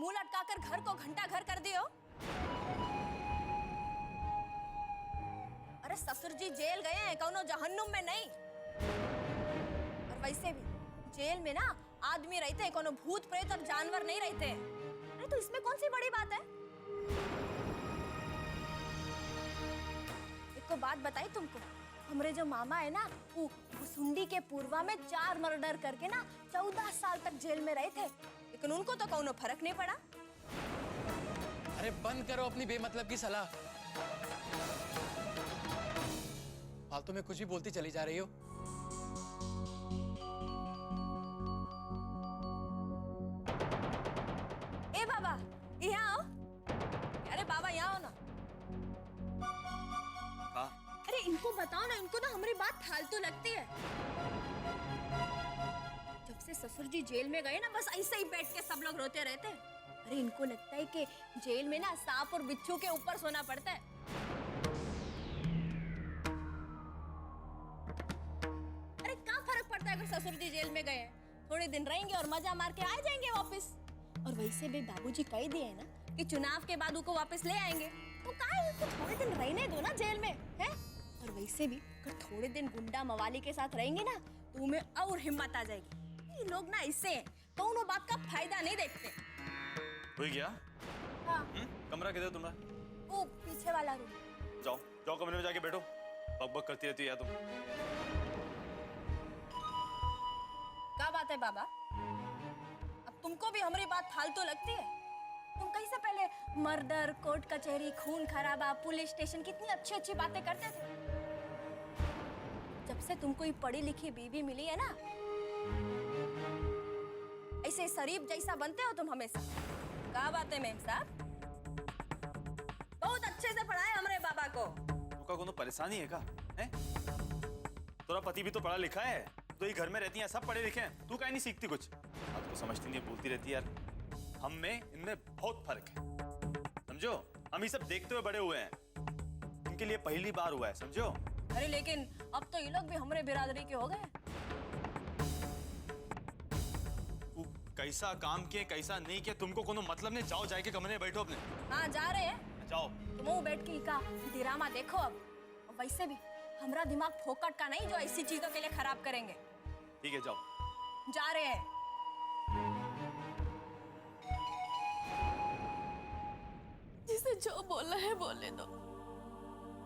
मुंह लटकाकर घर को घंटा घर कर दियो। अरे ससुर जी जेल गए हैं, कौनो जहन्नुम में नहीं। और वैसे भी जेल में ना आदमी रहते हैं, कोनो भूत प्रेत और जानवर नहीं रहते। अरे तो इसमें कौन सी बड़ी बात है? एक को बात बताई तुमको, हमरे जो मामा है ना, वो भुसुंडी के पूर्वा में 4 मर्डर करके ना 14 साल तक जेल में रहे थे, लेकिन उनको तो कोनो फर्क नहीं पड़ा। अरे बंद करो अपनी बेमतलब की सलाह। फालतू में कुछ भी बोलती चली जा रही हो। ए बाबा यहाँ आओ। अरे बाबा यहाँ आओ ना। अरे इनको बताओ ना, इनको ना हमारी बात फालतू लगती है। जब से ससुर जी जेल में गए ना, बस ऐसे ही बैठ के सब लोग रोते रहते हैं। अरे इनको लगता है कि जेल में ना सांप और बिच्छू के ऊपर सोना पड़ता है। अरे क्या फर्क पड़ता है अगर ससुर जी जेल में गए? थोड़े दिन रहेंगे और मजा मार के आ जाएंगे वापस। और वैसे भी बाबूजी कह दिए है ना कि चुनाव के बाद उनको वापस ले आएंगे, तो काहे उनको थोड़े दिन रहने दो ना जेल में, है? और वैसे भी अगर थोड़े दिन गुंडा मवाली के साथ रहेंगे ना, तो उन्हें और हिम्मत आ जाएगी। ये लोग ना इससे कौनो बात का फायदा नहीं देखते। हो गया? हाँ। कमरा किधर तुम्हारा? वो पीछे वाला रूम। जाओ जाओ कमरे में जाके बैठो, बकबक करती रहती है तुम। क्या बात है बाबा? अब तुमको भी हमारी बात फालतू लगती है? तुम कैसे पहले मर्डर, कोर्ट कचहरी, खून खराबा, पुलिस स्टेशन, कितनी अच्छी अच्छी बातें करते थे। जब से तुमको ये पढ़ी लिखी बीवी मिली है ना, ऐसे शरीफ जैसा बनते हो तुम हमेशा। क्या बात है मेम साहब? बहुत अच्छे से पढ़ाया हमारे बाबा को। तुका कोनो परेशानी है का? हैं? तेरा पति भी तो पढ़ा लिखा है, तो ये घर में रहती हैं, सब पढ़े लिखे हैं, तू काहे नहीं सीखती कुछ? बात को समझती नहीं, बोलती रहती है यार। हम में इनमें बहुत फर्क है, समझो? हम ये सब देखते हुए बड़े हुए हैं, इनके लिए पहली बार हुआ है, समझो? अरे लेकिन अब तो ये लोग भी हमारे बिरादरी के हो गए। तू कैसा काम किए कैसा नहीं किए तुमको कोनो मतलब नहीं। जाओ जाके कमरे में बैठो अपने। हाँ जा रहे हैं। जाओ। तुम वो बैठ के का ड्रामा देखो अब। वैसे भी हमारा दिमाग फोकट का नहीं जो ऐसी चीजों के लिए खराब करेंगे। ठीक है जाओ। जा रहे हैं। जिसे जो बोला है बोले दो।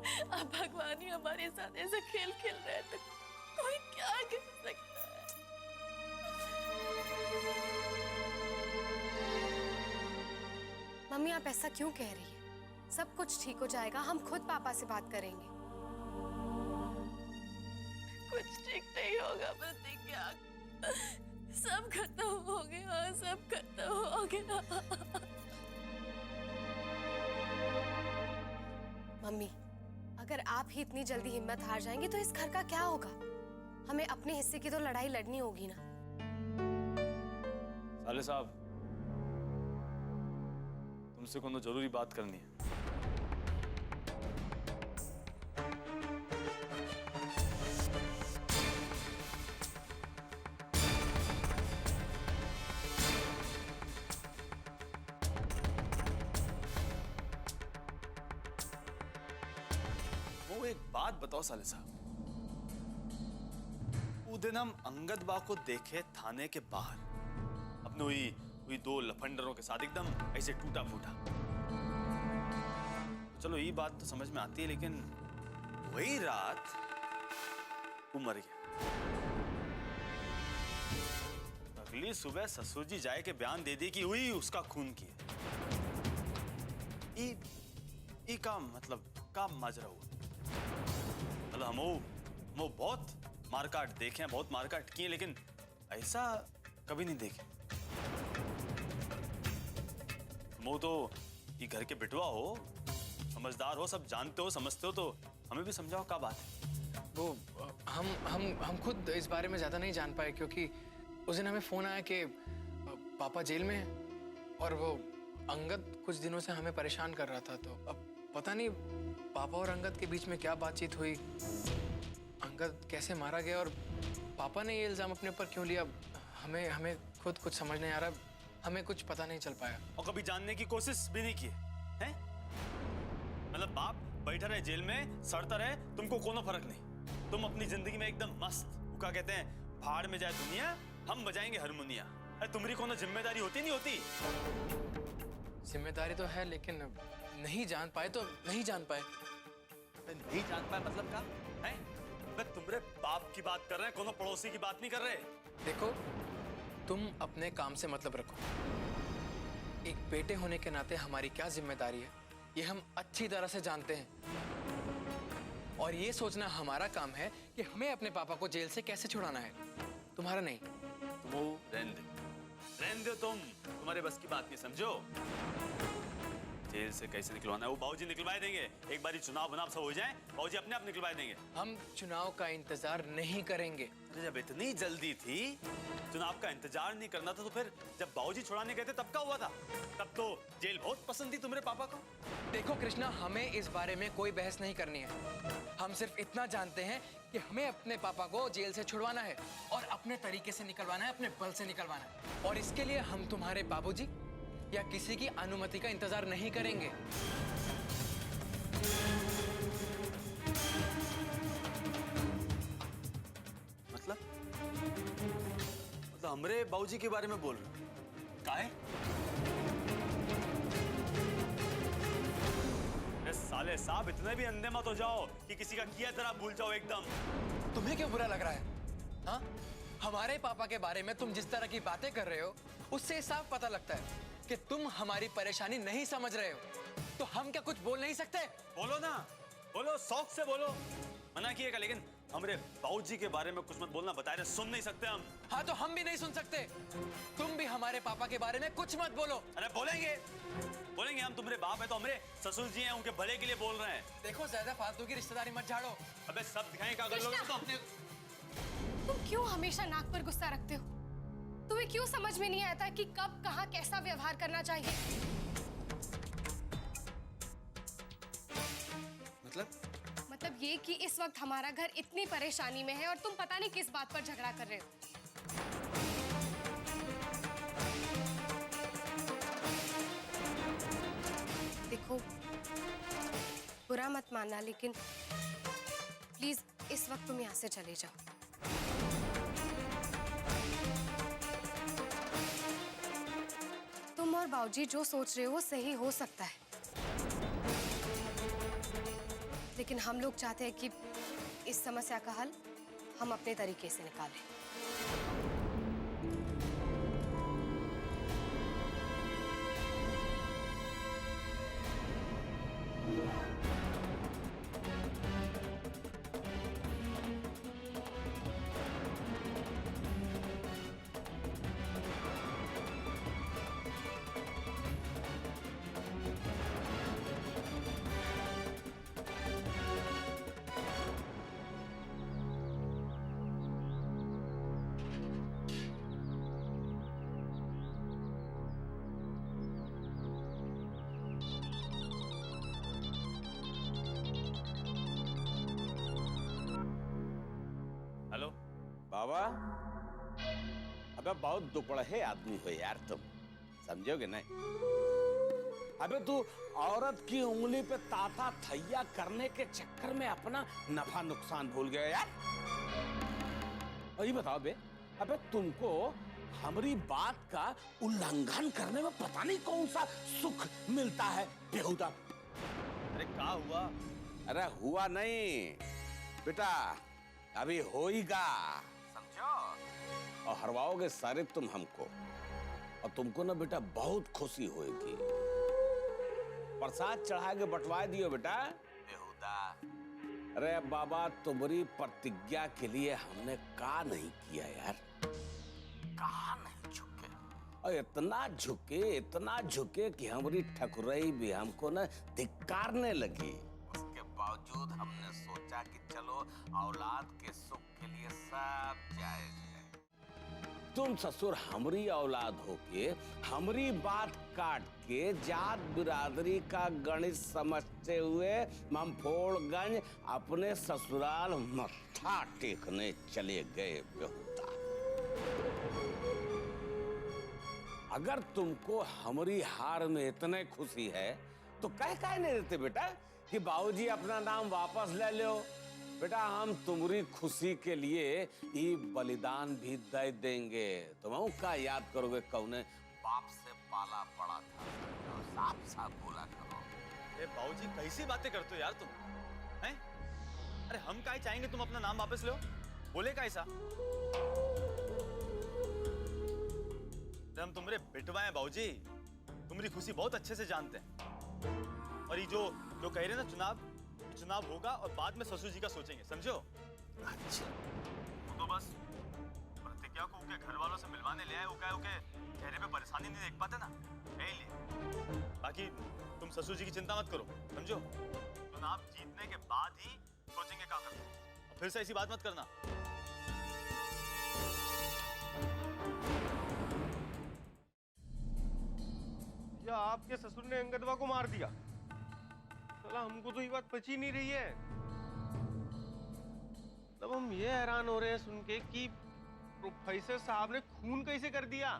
अब भगवान ही हमारे साथ ऐसे खेल खेल रहे हैं, तो कोई क्या कर सकता है? मम्मी आप ऐसा क्यों कह रही है? सब कुछ ठीक हो जाएगा, हम खुद पापा से बात करेंगे। कुछ ठीक नहीं होगा प्रतिज्ञा, सब खत्म हो गया, सब खत्म हो गया। मम्मी अगर आप ही इतनी जल्दी हिम्मत हार जाएंगे तो इस घर का क्या होगा? हमें अपने हिस्से की तो लड़ाई लड़नी होगी ना। साले साहब तुमसे कोनो जरूरी बात करनी है। वो एक बात बताओ साले साहब, वो दिन हम अंगद बा को देखे थाने के बाहर अपने वही 2 लफंडरों के साथ एकदम ऐसे टूटा फूटा। चलो ये बात तो समझ में आती है, लेकिन वही रात वो मर गया। अगली सुबह ससुर जी जाए के बयान दे दिए कि हुई उसका खून किया। ई का मतलब का माजरा हुआ? मतलब हम बहुत मारकाट देखे हैं, बहुत मारकाट किए, लेकिन ऐसा कभी नहीं देखे। तुम तो ये घर के बिटवा हो, समझदार हो, सब जानते हो, समझते हो, तो हमें भी समझाओ क्या बात है। वो हम खुद इस बारे में ज्यादा नहीं जान पाए, क्योंकि उस दिन हमें फोन आया कि पापा जेल में हैं और वो अंगद कुछ दिनों से हमें परेशान कर रहा था। तो अब पता नहीं पापा और अंगद के बीच में क्या बातचीत हुई, अंगद कैसे मारा गया और पापा ने ये इल्जाम अपने ऊपर क्यों लिया, हमें खुद कुछ समझ नहीं आ रहा। हमें कुछ पता नहीं चल पाया। और कभी जानने की कोशिश भी नहीं की है? मतलब बाप बैठा रहे जेल में, सड़ता रहे, तुमको कोनो फर्क नहीं। तुम अपनी जिंदगी में एकदम मस्त, क्या कहते हैं, भाड़ में जाए दुनिया, हम बजाएंगे हारमोनिया। अरे तुम्हारी कोनो जिम्मेदारी होती नहीं होती? जिम्मेदारी तो है, लेकिन नहीं जान पाए तो नहीं जान पाए। नहीं जान पाए मतलब का है? मैं तुम्हारे बाप की बात कर रहे हैं, कोनो पड़ोसी की बात नहीं कर रहे। देखो, तुम अपने काम से मतलब रखो। एक बेटे होने के नाते हमारी क्या जिम्मेदारी है, ये हम अच्छी तरह से जानते हैं। और ये सोचना हमारा काम है कि हमें अपने पापा को जेल से कैसे छुड़ाना है, तुम्हारा नहीं। तुम रहने दो, तुम्हारे बस की बात नहीं, समझो। जेल से कैसे निकलवाना है वो बाबूजी निकलवा देंगे। एक बारी चुनाव सब हो जाए, बाबूजी अपने आप निकलवा देंगे। हम चुनाव का इंतजार नहीं करेंगे। तो जब इतनी जल्दी थी, चुनाव का इंतजार नहीं करना था, तो फिर जब बाबूजी छुड़ाने गए थे तब क्या हुआ था? तब तो जेल बहुत पसंद थी तुम्हारे पापा को। देखो कृष्णा, हमें इस बारे में कोई बहस नहीं करनी है। हम सिर्फ इतना जानते हैं कि हमें अपने पापा को जेल से छुड़वाना है और अपने तरीके से निकलवाना है, अपने बल से निकलवाना है। और इसके लिए हम तुम्हारे बाबूजी या किसी की अनुमति का इंतजार नहीं करेंगे। मतलब हमरे बाबूजी के बारे में बोल रहे हो? काहे? साले साहब, इतने भी अंधे मत हो जाओ कि किसी का किया तरह भूल जाओ एकदम। तुम्हें क्यों बुरा लग रहा है? हाँ, हमारे पापा के बारे में तुम जिस तरह की बातें कर रहे हो, उससे साफ पता लगता है कि तुम हमारी परेशानी नहीं समझ रहे हो। तो हम क्या कुछ बोल नहीं सकते? बोलो ना, बोलो, शौक से बोलो। मना किएगा, लेकिन हमारे बाबूजी के बारे में कुछ मत बोलना, बताए रहे, सुन नहीं सकते हम। हाँ, तो हम भी नहीं सुन सकते। तुम भी हमारे पापा के बारे में कुछ मत बोलो। अरे बोलेंगे, हम तुम्हारे बाप है तो हमारे ससुर जी हैं, उनके भले के लिए बोल रहे हैं। देखो, ज्यादा फालतू की रिश्तेदारी मत झाड़ो। अबे सब दिखाएं क्या कर लोगे तो अपने। तुम क्यों हमेशा नाक पर गुस्सा रखते हो? तुम्हें क्यों समझ में नहीं आता कि कब कहाँ कैसा व्यवहार करना चाहिए? मतलब ये कि इस वक्त हमारा घर इतनी परेशानी में है और तुम पता नहीं किस बात पर झगड़ा कर रहे हो। देखो, बुरा मत मानना, लेकिन प्लीज इस वक्त तुम यहाँ से चले जाओ। तुम और बाबूजी जो सोच रहे हो वो सही हो सकता है, लेकिन हम लोग चाहते हैं कि इस समस्या का हल हम अपने तरीके से निकालें। हेलो बाबा, अबे बहुत दुपड़े आदमी हो यार तुम, समझोगे नहीं? अबे तू औरत की उंगली पे ताता थैया करने के चक्कर में अपना नफा नुकसान भूल गया यार। और ये बताओ बे, अबे तुमको हमारी बात का उल्लंघन करने में पता नहीं कौन सा सुख मिलता है बेहुदा। अरे क्या हुआ? अरे हुआ नहीं बेटा, अभी होएगा, समझो? और हरवाओगे सारे तुम हमको, और तुमको ना बेटा बहुत खुशी होएगी। प्रसाद चढ़ा के बंटवा दियो बेटा बेहुदा। अरे बाबा, तुम्हारी प्रतिज्ञा के लिए हमने का नहीं किया यार, कहा नहीं झुके, और इतना झुके कि हमारी ठकुराई भी हमको ना धिक्कारने लगी। उसके बावजूद हमने सोचा कि चलो औलाद के सुख के लिए सब जायज है। तुम ससुर हमारी औलाद होके हमारी बात काट के जात बिरादरी का गणित समझते हुए ममफोड़गंज अपने ससुराल मत्था टेकने चले गए बेहुदा। अगर तुमको हमारी हार में इतने खुशी है तो कह नहीं देते बेटा कि बाबूजी अपना नाम वापस ले लो। बेटा हम तुम्हारी खुशी के लिए ये बलिदान भी दे देंगे। तुम का याद करोगे कौने बाप से पाला पड़ा था, साफ साफ बोला करो। ए बाबूजी कैसी बातें करते हो यार तुम, हैं? अरे हम काहे चाहेंगे तुम अपना नाम वापस लो, बोले का ऐसा? हम तुम्हारे बिटवा हैं बाबूजी, तुम्हारी खुशी बहुत अच्छे से जानते हैं। और ये जो कह रहे हैं ना चुनाव होगा और बाद में ससुर जी का सोचेंगे, समझो? अच्छा तो बस प्रतिज्ञा को उनके घर वालों से मिलवाने ले आए, उनके चेहरे पे परेशानी नहीं देख पाते ना, यही लिए। बाकी तुम ससुर जी की चिंता मत करो, समझो? चुनाव जीतने के बाद ही सोचेंगे क्या करना। फिर से ऐसी बात मत करना। या आपके ससुर ने अंगदवा को मार दिया? साला हमको तो ये बात पची नहीं रही है। तब हम ये हैरान हो रहे हैं सुन के कि प्रोफेसर साहब ने खून कैसे कर दिया।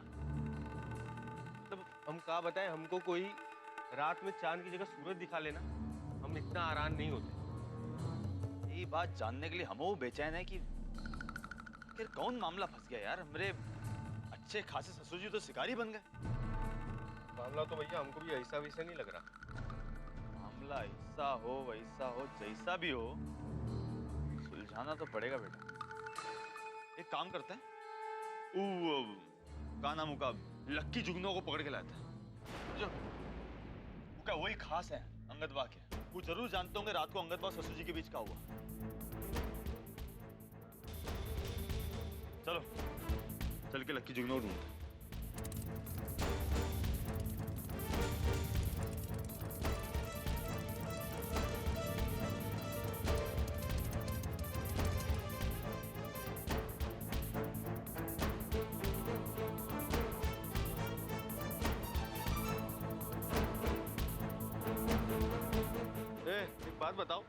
तब हम क्या बताएं, हमको कोई रात में चांद की जगह सूरज दिखा लेना, हम इतना हैरान नहीं होते। ये बात जानने के लिए हम बेचैन है कि आखिर कौन मामला फंस गया यार। मेरे अच्छे खासे ससुर जी तो शिकारी बन गए। मामला तो भैया हमको भी ऐसा वैसा नहीं लग रहा। मामला ऐसा हो वैसा हो जैसा भी हो, सुलझाना तो पड़ेगा बेटा। एक काम करते हैं, का नाम का लक्की जुगनू को पकड़ के लाते हैं, जो क्या वही खास है अंगदवा के। वो जरूर जानते होंगे रात को अंगदवा ससुर जी के बीच का हुआ। चलो चल के लक्की जुगनू ढूंढते हैं। एक बात बताओ,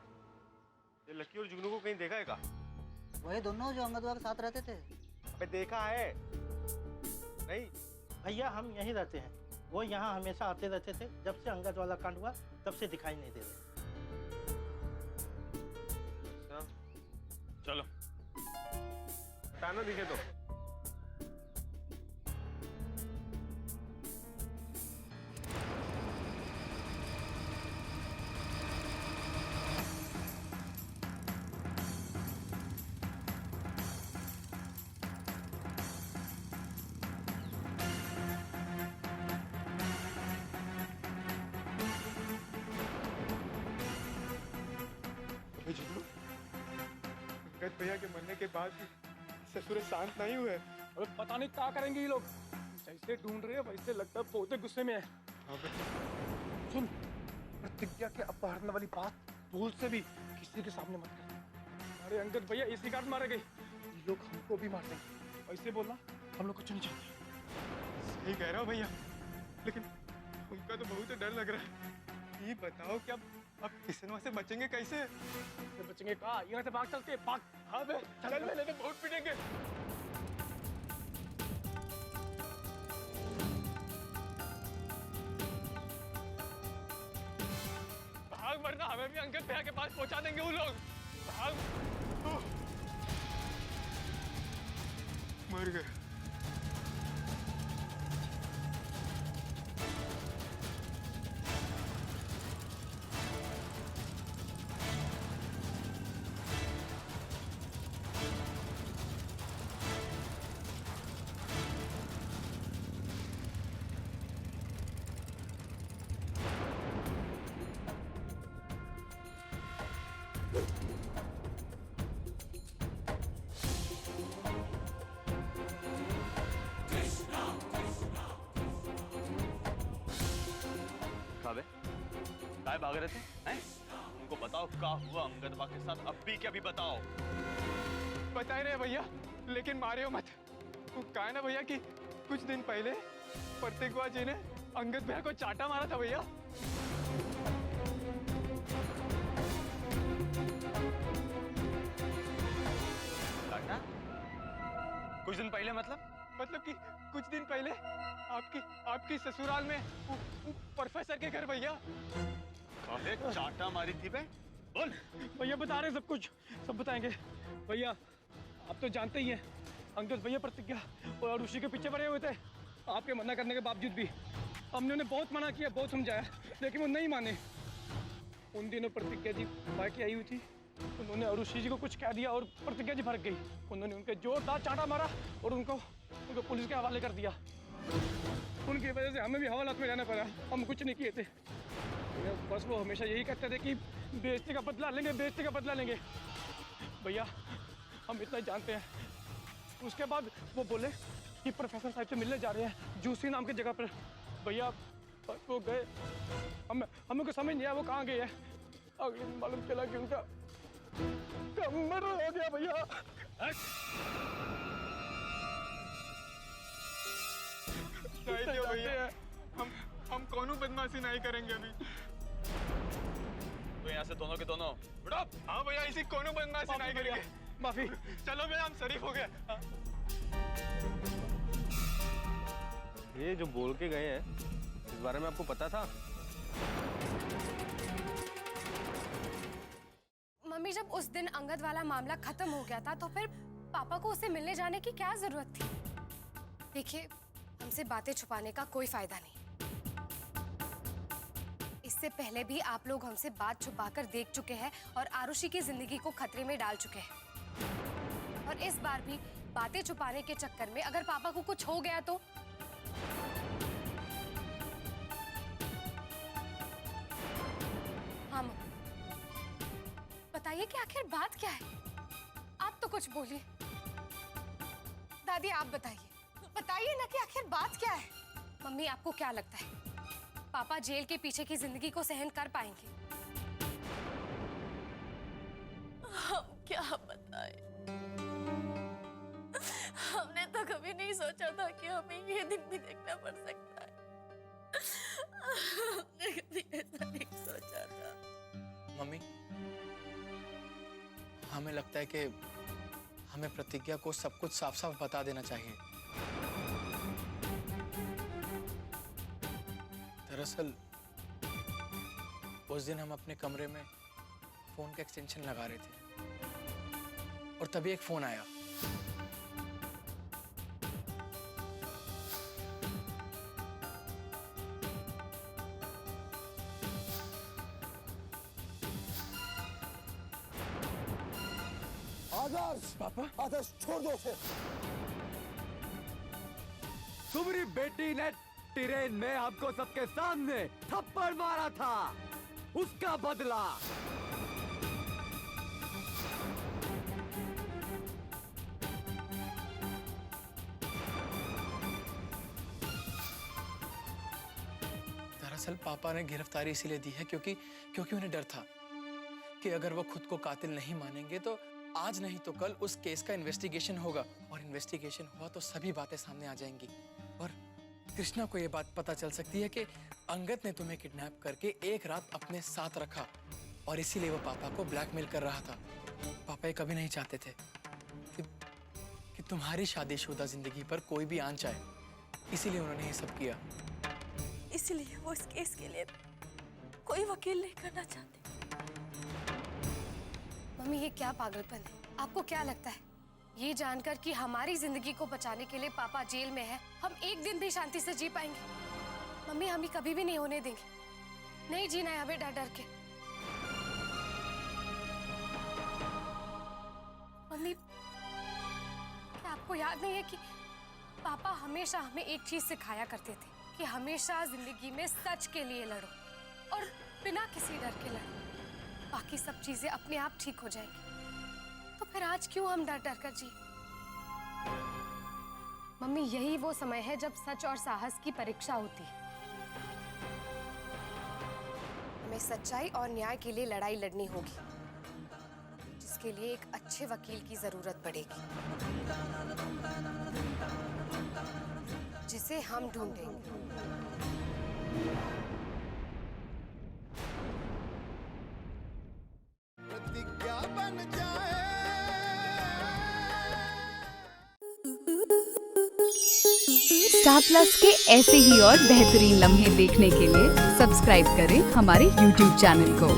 ये लक्की और जुगनू को कहीं देखा है क्या? वही दोनों जो अंगदवा के साथ रहते थे। अबे देखा है? नहीं भैया हम यहीं रहते हैं, वो यहाँ हमेशा आते रहते थे। जब से अंगद वाला कांड हुआ तब से दिखाई नहीं दे रहे। अच्छा चलो ताना दिखे तो। अंगद भैया के मरने के बाद भी ससुर शांत नहीं हुए। अबे पता नहीं क्या करेंगे ये लोग। जैसे ढूंढ रहे हैं वैसे लगता है बहुत गुस्से में है। सुन, प्रतिज्ञा के अपहरण वाली बात भूल से भी किसी के सामने मत कर। अरे अंगद भैया इसी कारण मारे गए। ये लोग हमको भी मार देंगे। ऐसे बोलना, हम लोग कुछ नहीं चाहते। सही कह रहा हूँ भैया, लेकिन उनका तो बहुत डर लग रहा है। ये बताओ कि अब किसनवा से बचेंगे कैसे? तो बचेंगे कहाँ? यहाँ से भाग चलते भाग। हाँ बे, चल बे, लेकिन बहुत पीटेंगे। भाग वरना हमें भी अंगद भैया के पास पहुंचा देंगे वो लोग। भाग। मर गए। काय भाग रहे थे हैं? उनको बताओ क्या हुआ अंगदवा के साथ, अब भी क्या भी बताओ। बता ही रहे भैया, लेकिन मारियो मत। वो कहा है ना भैया कि कुछ दिन पहले प्रतिज्ञा जी ने अंगद भैया को चाटा मारा था भैया। चाटा? कुछ दिन पहले मतलब? मतलब कि कुछ दिन पहले आपकी ससुराल में वो प्रोफेसर के घर भैया काहे चाटा मारी थी बे? बोल। भैया बता रहे हैं सब कुछ, सब बताएंगे भैया। आप तो जानते ही हैं अंगद भैया प्रतिज्ञा और ऋषि के पीछे पड़े हुए थे। आपके मना करने के बावजूद भी हमने उन्हें बहुत मना किया, बहुत समझाया, लेकिन वो नहीं माने। उन दिनों प्रतिज्ञा जी बाइक आई हुई थी, उन्होंने ऋषि जी को कुछ कह दिया और प्रतिज्ञा जी भड़क गई। उन्होंने उनके जोरदार चांटा मारा और उनको पुलिस के हवाले कर दिया। उनकी वजह से हमें भी हवालात में रहना पड़ा, हम कुछ नहीं किए थे। बस वो हमेशा यही कहते थे कि बेइज्जती का बदला लेंगे, बेइज्जती का बदला लेंगे। भैया हम इतना जानते हैं। उसके बाद वो बोले कि प्रोफेसर साहब से मिलने जा रहे हैं जूसी नाम की जगह पर। भैया वो गए, हमें को समझ नहीं आया वो कहाँ गए हैं। अगले दिन मालूम चला कि उनका कमर हो गया भैया। भैया हम कौनों बदमाशी नहीं करेंगे अभी। तो यहाँ से दोनों के दोनों हाँ भैया, इसी कौनों बदमाशी नहीं करेंगे। माफी। चलो भैया हम शरीफ हो गए। ये जो बोल के गए हैं इस बारे में आपको पता था? मम्मी, जब उस दिन अंगद वाला मामला खत्म हो गया था तो फिर पापा को उससे मिलने जाने की क्या जरूरत थी? देखिए, हमसे बातें छुपाने का कोई फायदा नहीं। इससे पहले भी आप लोग हमसे बात छुपाकर देख चुके हैं और आरुषि की जिंदगी को खतरे में डाल चुके हैं। और इस बार भी बातें छुपाने के चक्कर में अगर पापा को कुछ हो गया तो हाँ मम्मी, बताइए कि आखिर बात क्या है? आप तो कुछ बोलिए। दादी आप बताइए ना कि आखिर बात क्या है? मम्मी, आपको क्या लगता है पापा जेल के पीछे की जिंदगी को सहन कर पाएंगे? हम क्या बताएं? हमने तो कभी नहीं सोचा था कि हमें ये दिन भी देखना पड़ सकता है। हमने कभी ऐसा नहीं सोचा था। मम्मी, हमें लगता है कि हमें प्रतिज्ञा को सब कुछ साफ साफ बता देना चाहिए। दरअसल उस दिन हम अपने कमरे में फोन का एक्सटेंशन लगा रहे थे और तभी एक फोन आया। आदर्श, पापा, आदर्श छोड़ दो उसे। तुम्हारी बेटी ने ट्रेन में हमको सबके सामने थप्पड़ मारा था, उसका बदला। दरअसल पापा ने गिरफ्तारी इसीलिए दी है क्योंकि उन्हें डर था कि अगर वो खुद को कातिल नहीं मानेंगे तो आज नहीं तो कल उस केस का इन्वेस्टिगेशन होगा, और इन्वेस्टिगेशन हुआ तो सभी बातें सामने आ जाएंगी और कृष्णा को ये बात पता चल सकती है कि अंगद ने तुम्हें किडनैप करके एक रात अपने साथ रखा और इसीलिए वो पापा को ब्लैकमेल कर रहा था। पापा ये कभी नहीं चाहते थे कि तुम्हारी शादीशुदा जिंदगी पर कोई भी आंच आए, इसीलिए उन्होंने ये सब किया। इसलिए वो इस केस के लिए कोई वकील नहीं करना चाहते। मम्मी, ये क्या पागलपन है? आपको क्या लगता है ये जानकर कि हमारी जिंदगी को बचाने के लिए पापा जेल में है, हम एक दिन भी शांति से जी पाएंगे? मम्मी, हम ही कभी भी नहीं होने देंगे। नहीं जीना है हमें डर डर के। मम्मी, क्या आपको याद नहीं है कि पापा हमेशा हमें एक चीज सिखाया करते थे कि हमेशा जिंदगी में सच के लिए लड़ो और बिना किसी डर के लड़ो, बाकी सब चीजें अपने आप ठीक हो जाएंगी। तो फिर आज क्यों हम डर डर कर जी? मम्मी, यही वो समय है जब सच और साहस की परीक्षा होती है। हमें सच्चाई और न्याय के लिए लड़ाई लड़नी होगी, जिसके लिए एक अच्छे वकील की जरूरत पड़ेगी, जिसे हम ढूंढेंगे। जाए स्टार प्लस के ऐसे ही और बेहतरीन लम्हे देखने के लिए सब्सक्राइब करें हमारे YouTube चैनल को।